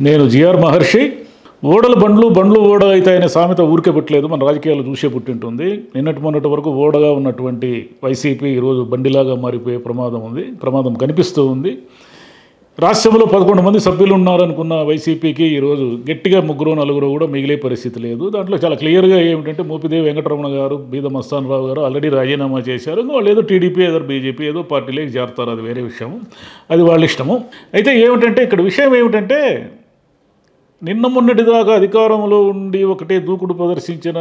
నేను జిఆర్ మహర్షి. ఓడలు బండ్లు బండ్లు ఓడ అయితే అనే సామెత ఊరికే పుట్టలేదు, మన రాజకీయాలు చూసే పుట్టింటుంది. నిన్నటి మొన్నటి వరకు ఓడగా ఉన్నటువంటి వైసీపీ ఈరోజు బండిలాగా మారిపోయే ప్రమాదం కనిపిస్తూ ఉంది. రాజ్యసభలో 11 మంది సభ్యులు ఉన్నారనుకున్న వైసీపీకి ఈరోజు గట్టిగా 3-4 కూడా మిగిలే పరిస్థితి లేదు. దాంట్లో చాలా క్లియర్గా ఏమిటంటే మోపిదేవి వెంకటరమణ గారు, బీద మస్తాన్ రావు గారు ఆల్రెడీ రాజీనామా చేశారు. వాళ్ళు ఏదో టీడీపీ ఏదో బీజేపీ ఏదో పార్టీలోకి చేరతారు, అది వేరే విషయము, అది వాళ్ళ ఇష్టము. అయితే ఏమిటంటే ఇక్కడ విషయం ఏమిటంటే నిన్న మొన్నటిదాకా అధికారంలో ఉండి ఒకటే దూకుడు ప్రదర్శించిన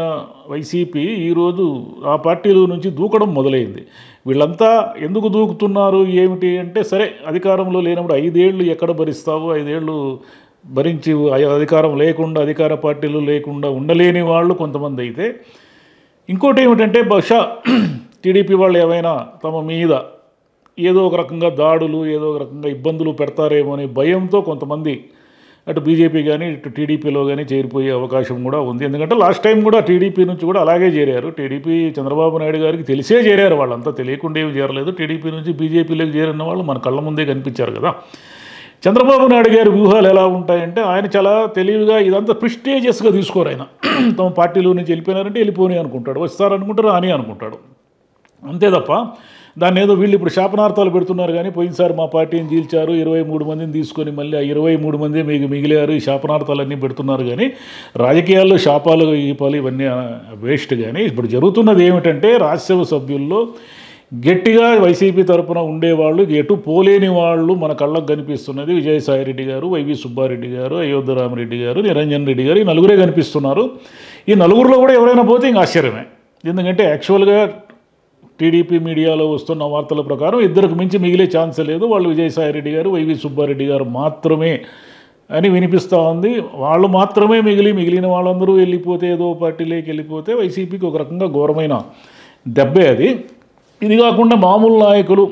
వైసీపీ ఈరోజు ఆ పార్టీలో నుంచి దూకడం మొదలైంది. వీళ్ళంతా ఎందుకు దూకుతున్నారు ఏమిటి అంటే, సరే అధికారంలో లేనప్పుడు 5 ఏళ్ళు ఎక్కడ భరిస్తావు, 5 ఏళ్ళు భరించి అధికారం లేకుండా అధికార పార్టీలు లేకుండా ఉండలేని వాళ్ళు కొంతమంది అయితే, ఇంకోటి ఏమిటంటే బహుశా టీడీపీ వాళ్ళు ఏమైనా తమ మీద ఏదో ఒక రకంగా దాడులు ఏదో ఒక రకంగా ఇబ్బందులు పెడతారేమో అనే భయంతో కొంతమంది అటు బీజేపీ కానీ ఇటు టీడీపీలో కానీ చేరిపోయే అవకాశం కూడా ఉంది. ఎందుకంటే లాస్ట్ టైం కూడా టీడీపీ నుంచి కూడా అలాగే చేరారు. టీడీపీ చంద్రబాబు నాయుడు గారికి తెలిసే చేరారు, వాళ్ళంతా తెలియకుండా ఏమి చేరలేదు. టీడీపీ నుంచి బీజేపీలోకి చేరిన వాళ్ళు మన కళ్ళ ముందే కనిపించారు కదా. చంద్రబాబు నాయుడు గారి వ్యూహాలు ఎలా ఉంటాయంటే, ఆయన చాలా తెలివిగా ఇదంతా ప్రిస్టేజియస్గా తీసుకోరు. ఆయన తమ పార్టీలో నుంచి వెళ్ళిపోయినారంటే వెళ్ళిపోని అనుకుంటాడు, వస్తారనుకుంటారు అని అనుకుంటాడు, అంతే తప్ప దాన్ని ఏదో వీళ్ళు ఇప్పుడు శాపనార్థాలు పెడుతున్నారు. కానీ పోయినసారి మా పార్టీని చీల్చారు, 23 మందిని తీసుకొని మళ్ళీ ఆ 23 మంది మీకు మిగిలారు, ఈ శాపనార్థాలన్నీ పెడుతున్నారు. కానీ రాజకీయాల్లో శాపాలు ఈపాలు ఇవన్నీ వేస్ట్. కానీ ఇప్పుడు జరుగుతున్నది ఏమిటంటే, రాజ్యసభ సభ్యుల్లో గట్టిగా వైసీపీ తరఫున ఉండేవాళ్ళు ఎటు పోలేని వాళ్ళు మన కళ్ళకు కనిపిస్తున్నది. విజయసాయిరెడ్డి గారు, వైవి సుబ్బారెడ్డి గారు, అయోధ్యరామరెడ్డి గారు, నిరంజన్ రెడ్డి గారు, ఈ నలుగురే కనిపిస్తున్నారు. ఈ నలుగురిలో కూడా ఎవరైనా పోతే ఇంక ఆశ్చర్యమే. ఎందుకంటే యాక్చువల్గా టీడీపీ మీడియాలో వస్తున్న వార్తల ప్రకారం ఇద్దరికి మించి మిగిలే ఛాన్స్ లేదు, వాళ్ళు విజయసాయిరెడ్డి గారు, వైవి సుబ్బారెడ్డి గారు మాత్రమే అని వినిపిస్తూ ఉంది. వాళ్ళు మాత్రమే మిగిలిన వాళ్ళందరూ వెళ్ళిపోతే ఏదో పార్టీలోకి వెళ్ళిపోతే వైసీపీకి ఒక రకంగా ఘోరమైన దెబ్బే అది. ఇది కాకుండా మామూలు నాయకులు,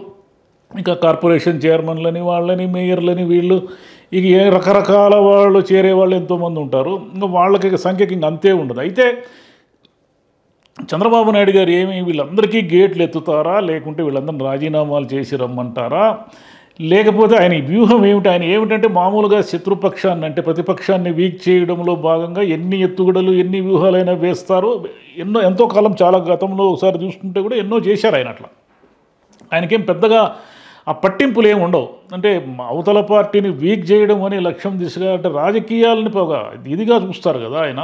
ఇంకా కార్పొరేషన్ చైర్మన్లని వాళ్ళని మేయర్లని వీళ్ళు ఇక రకరకాల వాళ్ళు చేరే వాళ్ళు ఎంతోమంది ఉంటారు. ఇంకా వాళ్ళకి సంఖ్యకి ఇంక అంతే ఉండదు. అయితే చంద్రబాబు నాయుడు గారు వీళ్ళందరికీ గేట్లు ఎత్తుతారా, లేకుంటే వీళ్ళందరినీ రాజీనామాలు చేసి రమ్మంటారా, లేకపోతే ఆయన వ్యూహం ఏమిటి? ఆయన ఏమిటంటే మామూలుగా శత్రుపక్షాన్ని అంటే ప్రతిపక్షాన్ని వీక్ చేయడంలో భాగంగా ఎన్ని ఎత్తుగడలు ఎన్ని వ్యూహాలైనా వేస్తారు. ఎంతో కాలం చాలా గతంలో ఒకసారి చూసుకుంటే కూడా ఎన్నో చేశారు ఆయన. అట్లా ఆయనకేం పెద్దగా ఆ పట్టింపులు ఏమి ఉండవు. అంటే అవతల పార్టీని వీక్ చేయడం అనే లక్ష్యం దిశగా అంటే రాజకీయాలని ఇదిగా చూస్తారు కదా ఆయన.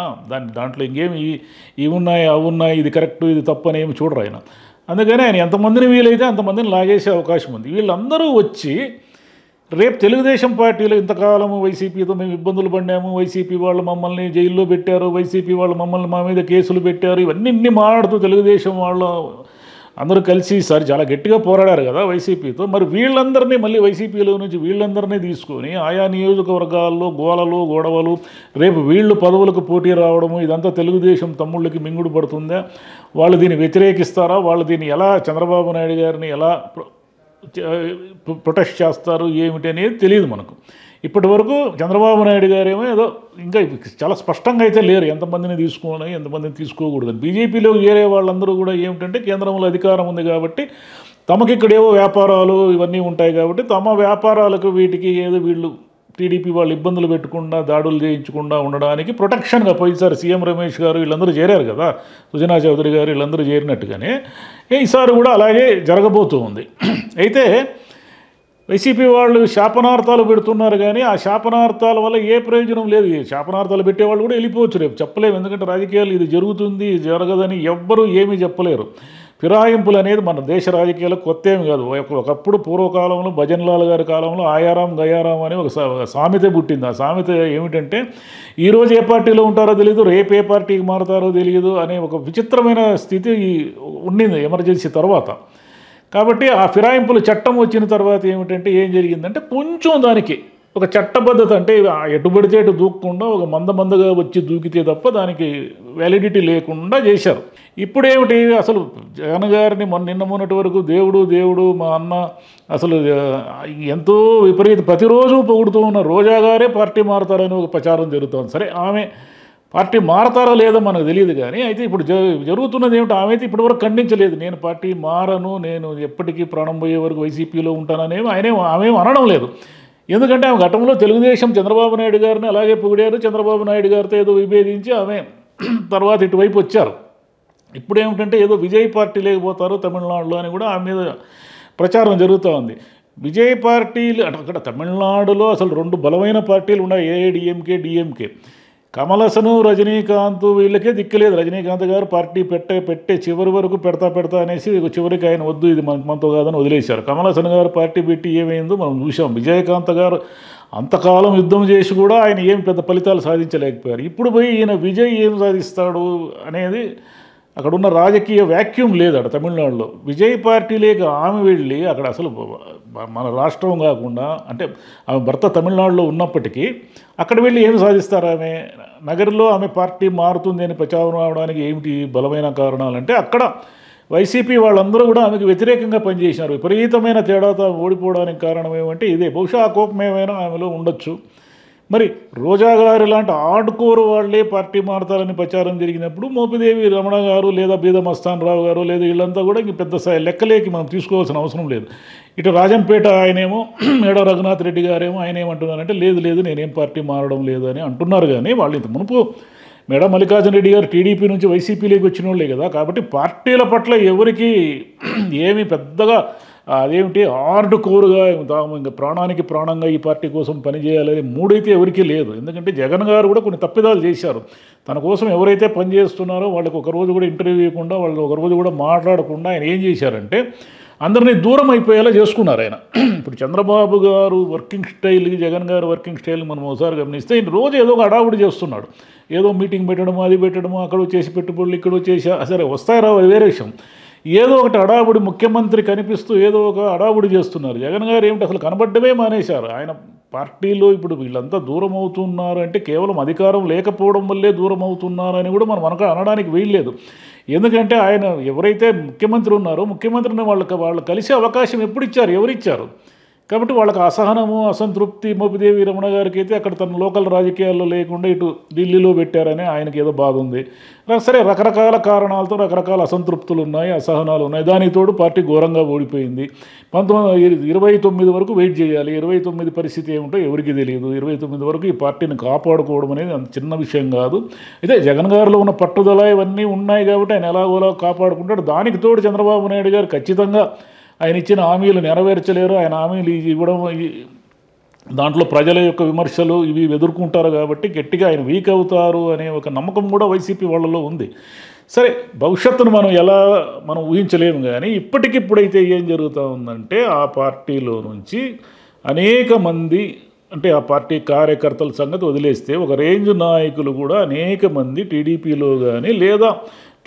దాంట్లో ఇంకేమి ఇవి ఉన్నాయి అవి ఉన్నాయి, ఇది కరెక్ట్ ఇది తప్పు అని ఏమి చూడరు ఆయన. అందుకని ఆయన ఎంతమందిని వీలైతే అంతమందిని లాగేసే అవకాశం ఉంది. వీళ్ళందరూ వచ్చి రేపు తెలుగుదేశం పార్టీలో ఇంతకాలము వైసీపీతో మేము ఇబ్బందులు పడినాము, వైసీపీ వాళ్ళు మమ్మల్ని జైల్లో పెట్టారు, వైసీపీ వాళ్ళు మమ్మల్ని మా మీద కేసులు పెట్టారు, ఇవన్నీ మాట్లాడుతూ తెలుగుదేశం వాళ్ళు అందరూ కలిసి ఈసారి చాలా గట్టిగా పోరాడారు కదా వైసీపీతో. మరి వీళ్ళందరినీ మళ్ళీ వైసీపీలో నుంచి వీళ్ళందరినీ తీసుకొని ఆయా నియోజకవర్గాల్లో గోలలు గొడవలు, రేపు వీళ్ళు పదవులకు పోటీ రావడము, ఇదంతా తెలుగుదేశం తమ్ముళ్ళకి మింగుడు పడుతుందా, వాళ్ళు దీన్ని వ్యతిరేకిస్తారా, వాళ్ళు దీన్ని ఎలా చంద్రబాబు నాయుడు గారిని ఎలా ప్రొటెస్ట్ చేస్తారు ఏమిటి అనేది తెలియదు మనకు. ఇప్పటి వరకు చంద్రబాబు నాయుడు గారేమో ఏదో ఇంకా చాలా స్పష్టంగా అయితే లేరు ఎంతమందిని తీసుకోని ఎంతమందిని తీసుకోకూడదని. బీజేపీలోకి చేరే వాళ్ళందరూ కూడా ఏమిటంటే కేంద్రంలో అధికారం ఉంది కాబట్టి తమకి ఇక్కడేవో వ్యాపారాలు ఇవన్నీ ఉంటాయి కాబట్టి తమ వ్యాపారాలకు వీటికి ఏదో వీళ్ళు టీడీపీ వాళ్ళు ఇబ్బందులు పెట్టకుండా దాడులు చేయించకుండా ఉండడానికి ప్రొటెక్షన్గా పోయినసారి సీఎం రమేష్ గారు వీళ్ళందరూ చేరారు కదా, సుజనా చౌదరి గారు వీళ్ళందరూ చేరినట్టుగానే ఈసారి కూడా అలాగే జరగబోతూ ఉంది. అయితే వైసీపీ వాళ్ళు శాపనార్థాలు పెడుతున్నారు, కానీ ఆ శాపనార్థాల వల్ల ఏ ప్రయోజనం లేదు. ఈ శాపనార్థాలు పెట్టేవాళ్ళు కూడా వెళ్ళిపోవచ్చు, రేపు చెప్పలేము. ఎందుకంటే రాజకీయాలు ఇది జరుగుతుంది జరగదని ఎవ్వరూ ఏమీ చెప్పలేరు. ఫిరాయింపులు అనేది మన దేశ రాజకీయాలకు కొత్త ఏమి కాదు. ఒకప్పుడు పూర్వకాలంలో భజన్లాల్ గారి కాలంలో ఆయారాం గయారాం అని ఒక సామెత పుట్టింది. ఆ సామెత ఏమిటంటే, ఈరోజు ఏ పార్టీలో ఉంటారో తెలియదు, రేపు ఏ పార్టీకి మారుతారో తెలియదు అనే ఒక విచిత్రమైన స్థితి ఉండింది ఎమర్జెన్సీ తర్వాత. కాబట్టి ఆ ఫిరాయింపుల చట్టం వచ్చిన తర్వాత ఏమిటంటే ఏం జరిగిందంటే, కొంచెం దానికి ఒక చట్టబద్ధత, అంటే ఎటు పడితే ఎటు దూకకుండా ఒక మందగా వచ్చి దూకితే తప్ప దానికి వ్యాలిడిటీ లేకుండా చేశారు. ఇప్పుడు ఏమిటి, అసలు జగన్ గారిని నిన్న మొన్నటి వరకు దేవుడు మా అన్న అసలు ఎంతో విపరీత ప్రతిరోజు పొగుడుతూ ఉన్న రోజా గారే పార్టీ మారుతారని ఒక ప్రచారం జరుగుతుంది. సరే ఆమె పార్టీ మారతారో లేదో మనకు తెలియదు. కానీ అయితే ఇప్పుడు జరుగుతున్నది ఏమిటో, ఆమె అయితే ఇప్పటివరకు ఖండించలేదు. నేను పార్టీ మారను, నేను ఎప్పటికీ ప్రాణం పోయే వరకు వైసీపీలో ఉంటాననేమి ఆమె అనడం లేదు. ఎందుకంటే ఆమె గతంలో తెలుగుదేశం చంద్రబాబు నాయుడు గారిని అలాగే పొగిడారు, చంద్రబాబు నాయుడు గారితో ఏదో విభేదించి ఆమె తర్వాత ఇటువైపు వచ్చారు. ఇప్పుడు ఏమిటంటే ఏదో విజయ్ పార్టీ లేకపోతారు తమిళనాడులో అని కూడా ఆమె మీద ప్రచారం జరుగుతూ ఉంది. విజయ్ పార్టీలు అక్కడ తమిళనాడులో అసలు 2 బలమైన పార్టీలు ఉన్నాయి, ఏఐడిఎంకే, డిఎంకే. కమల్ హాసన్, రజనీకాంత్ వీళ్ళకే దిక్కులేదు. రజనీకాంత్ గారు పార్టీ పెట్టే చివరి వరకు పెడతా అనేసి చివరికి ఆయన వద్దు, ఇది మనతో కాదని వదిలేశారు. కమల్ హాసన్ గారు పార్టీ పెట్టి ఏమైందో మనం చూసాం. విజయకాంత్ గారు అంతకాలం యుద్ధం చేసి కూడా ఆయన ఏం పెద్ద ఫలితాలు సాధించలేకపోయారు. ఇప్పుడు పోయి ఈయన విజయ్ ఏం సాధిస్తాడు అనేది అక్కడ ఉన్న రాజకీయ వ్యాక్యూమ్ లేదు అక్కడ తమిళనాడులో. విజయ్ పార్టీ లేక ఆమె వెళ్ళి అక్కడ అసలు మన రాష్ట్రం కాకుండా, అంటే ఆమె భర్త తమిళనాడులో ఉన్నప్పటికీ అక్కడ వెళ్ళి ఏమి సాధిస్తారు? ఆమె నగరంలో ఆమె పార్టీ మారుతుంది అని ప్రచారం అవడానికి ఏమిటి బలమైన కారణాలంటే అక్కడ వైసీపీ వాళ్ళందరూ కూడా ఆమెకు వ్యతిరేకంగా పనిచేసినారు. విపరీతమైన తేడాతో ఓడిపోవడానికి కారణం ఏమంటే ఇదే. బహుశా ఆ కోపం ఏమైనా ఆమెలో ఉండొచ్చు. మరి రోజా గారు లాంటి ఆడుకోరు వాళ్ళే పార్టీ మారతారని ప్రచారం జరిగినప్పుడు మోపిదేవి రమణ గారు లేదా బీద మస్తాన్ రావు గారు లేదా వీళ్ళంతా కూడా ఇంక పెద్ద లెక్కలేకి మనం తీసుకోవాల్సిన అవసరం లేదు. ఇటు రాజంపేట ఆయనేమో మేడ రఘునాథ్ రెడ్డి గారేమో ఆయన ఏమంటున్నారంటే లేదు నేనేం పార్టీ మారడం లేదు అని అంటున్నారు. కానీ వాళ్ళు ఇంత మునుపు మేడ మల్లికార్జున రెడ్డి గారు టీడీపీ నుంచి వైసీపీలోకి వచ్చిన వాళ్ళే కదా. కాబట్టి పార్టీల పట్ల ఎవరికి ఏమి పెద్దగా అదేమిటి హార్డ్ కోర్గా ఇంకా ప్రాణానికి ప్రాణంగా ఈ పార్టీ కోసం పనిచేయాలని మూడైతే ఎవరికీ లేదు. ఎందుకంటే జగన్ గారు కూడా కొన్ని తప్పిదాలు చేశారు. తన కోసం ఎవరైతే పనిచేస్తున్నారో వాళ్ళకి ఒకరోజు కూడా ఇంటర్వ్యూ ఇవ్వకుండా, వాళ్ళు ఒకరోజు కూడా మాట్లాడకుండా ఆయన ఏం చేశారంటే అందరినీ దూరం అయిపోయేలా చేసుకున్నారు ఆయన. ఇప్పుడు చంద్రబాబు గారు వర్కింగ్ స్టైల్కి, జగన్ గారు వర్కింగ్ స్టైల్ మనం ఒకసారి గమనిస్తే ఈయన రోజు ఏదో ఒక హడావుడి చేస్తున్నాడు. ఏదో మీటింగ్ పెట్టడము, అది పెట్టడము, అక్కడ వచ్చేసి పెట్టుబడులు, ఇక్కడ వచ్చేసి సరే వస్తాయి రావు అది వేరే విషయం. ఏదో ఒకటి హడావుడి ముఖ్యమంత్రి కనిపిస్తూ ఏదో ఒక హడావుడి చేస్తున్నారు. జగన్ గారు ఏమిటి అసలు కనబడ్డమే మానేశారు. ఆయన పార్టీలో ఇప్పుడు వీళ్ళంతా దూరం అవుతున్నారు అంటే కేవలం అధికారం లేకపోవడం వల్లే దూరం అవుతున్నారని కూడా మనం అనడానికి వీల్లేదు. ఎందుకంటే ఆయన ఎవరైతే ముఖ్యమంత్రి ఉన్నారో ముఖ్యమంత్రిని వాళ్ళు కలిసే అవకాశం ఎప్పుడు ఇచ్చారు, ఎవరిచ్చారు? కాబట్టి వాళ్ళకి అసహనము, అసంతృప్తి మోపిదేవి రమణ గారికి అయితే అక్కడ తన లోకల్ రాజకీయాల్లో లేకుండా ఇటు ఢిల్లీలో పెట్టారని ఆయనకి ఏదో బాధ ఉంది. సరే రకరకాల కారణాలతో రకరకాల అసంతృప్తులు ఉన్నాయి, అసహనాలు ఉన్నాయి. దానికి తోడు పార్టీ ఘోరంగా ఓడిపోయింది. 1929 వరకు వెయిట్ చేయాలి. 29 పరిస్థితి ఏమిటో ఎవరికి తెలియదు. 29 వరకు ఈ పార్టీని కాపాడుకోవడం అనేది అంత చిన్న విషయం కాదు. అయితే జగన్ గారిలో ఉన్న పట్టుదల ఇవన్నీ ఉన్నాయి కాబట్టి ఆయన ఎలాగోలా కాపాడుకుంటాడు. దానికి తోడు చంద్రబాబు నాయుడు గారు ఖచ్చితంగా ఆయన ఇచ్చిన హామీలు నెరవేర్చలేరు. ఆయన హామీలు ఇవ్వడం దాంట్లో ప్రజల యొక్క విమర్శలు ఇవి ఎదుర్కొంటారు కాబట్టి గట్టిగా ఆయన వీక్ అవుతారు అనే ఒక నమ్మకం కూడా వైసీపీ వాళ్ళలో ఉంది. సరే భవిష్యత్తును మనం ఊహించలేము. కానీ ఇప్పటికిప్పుడైతే ఏం జరుగుతూ ఉందంటే ఆ పార్టీలో నుంచి అనేక మంది, అంటే ఆ పార్టీ కార్యకర్తల సంగతి వదిలేస్తే ఒక రేంజ్ నాయకులు కూడా అనేక మంది టీడీపీలో కానీ లేదా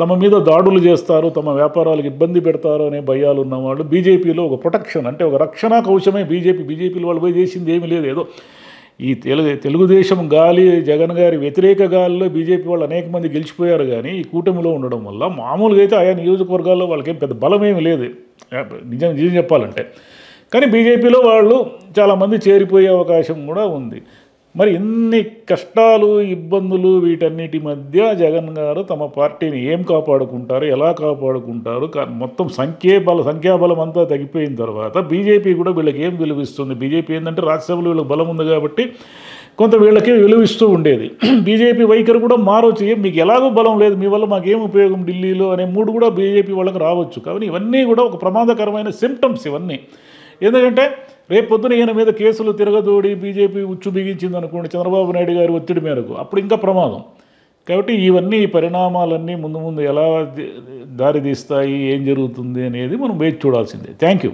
తమ మీద దాడులు చేస్తారు, తమ వ్యాపారాలకు ఇబ్బంది పెడతారు అనే భయాలు ఉన్నవాళ్ళు బీజేపీలో ఒక ప్రొటెక్షన్, అంటే ఒక రక్షణ కవచమే బీజేపీలో వాళ్ళు పోయి చేసింది ఏమీ లేదు. ఏదో ఈ తెలుగుదేశం గాలి, జగన్ గారి వ్యతిరేక గాలిలో బీజేపీ వాళ్ళు అనేక మంది గెలిచిపోయారు. కానీ ఈ కూటమిలో ఉండడం వల్ల మామూలుగా అయితే ఆయా నియోజకవర్గాల్లో వాళ్ళకేం పెద్ద బలమేమి లేదు నిజం చెప్పాలంటే. కానీ బీజేపీలో వాళ్ళు చాలామంది చేరిపోయే అవకాశం కూడా ఉంది. మరి ఇన్ని కష్టాలు, ఇబ్బందులు, వీటన్నిటి మధ్య జగన్ గారు తమ పార్టీని ఏం కాపాడుకుంటారు, ఎలా కాపాడుకుంటారు? మొత్తం సంఖ్యాబలం అంతా తగ్గిపోయిన తర్వాత బీజేపీ కూడా వీళ్ళకి ఏం విలువిస్తుంది? బీజేపీ ఏంటంటే రాజ్యసభలో వీళ్ళకి బలం ఉంది కాబట్టి కొంత వీళ్ళకి విలువిస్తూ ఉండేది. బీజేపీ వైఖరి కూడా మారవచ్చు. మీకు ఎలాగో బలం లేదు, మీ వల్ల మాకేం ఉపయోగం ఢిల్లీలో అనే మూడు కూడా బీజేపీ వాళ్ళకి రావచ్చు. కాబట్టి ఇవన్నీ కూడా ఒక ప్రమాదకరమైన సిమ్టమ్స్ ఇవన్నీ. ఎందుకంటే రేపు పొద్దున ఈయన మీద కేసులు తిరగదోడి బీజేపీ ఉచ్చు బిగించింది అనుకోండి చంద్రబాబు నాయుడు గారి ఒత్తిడి మేరకు, అప్పుడు ఇంకా ప్రమాదం. కాబట్టి ఈ పరిణామాలన్నీ ముందు ఎలా దారి తీస్తాయి, ఏం జరుగుతుంది అనేది మనం వేచి చూడాల్సిందే. Thank you.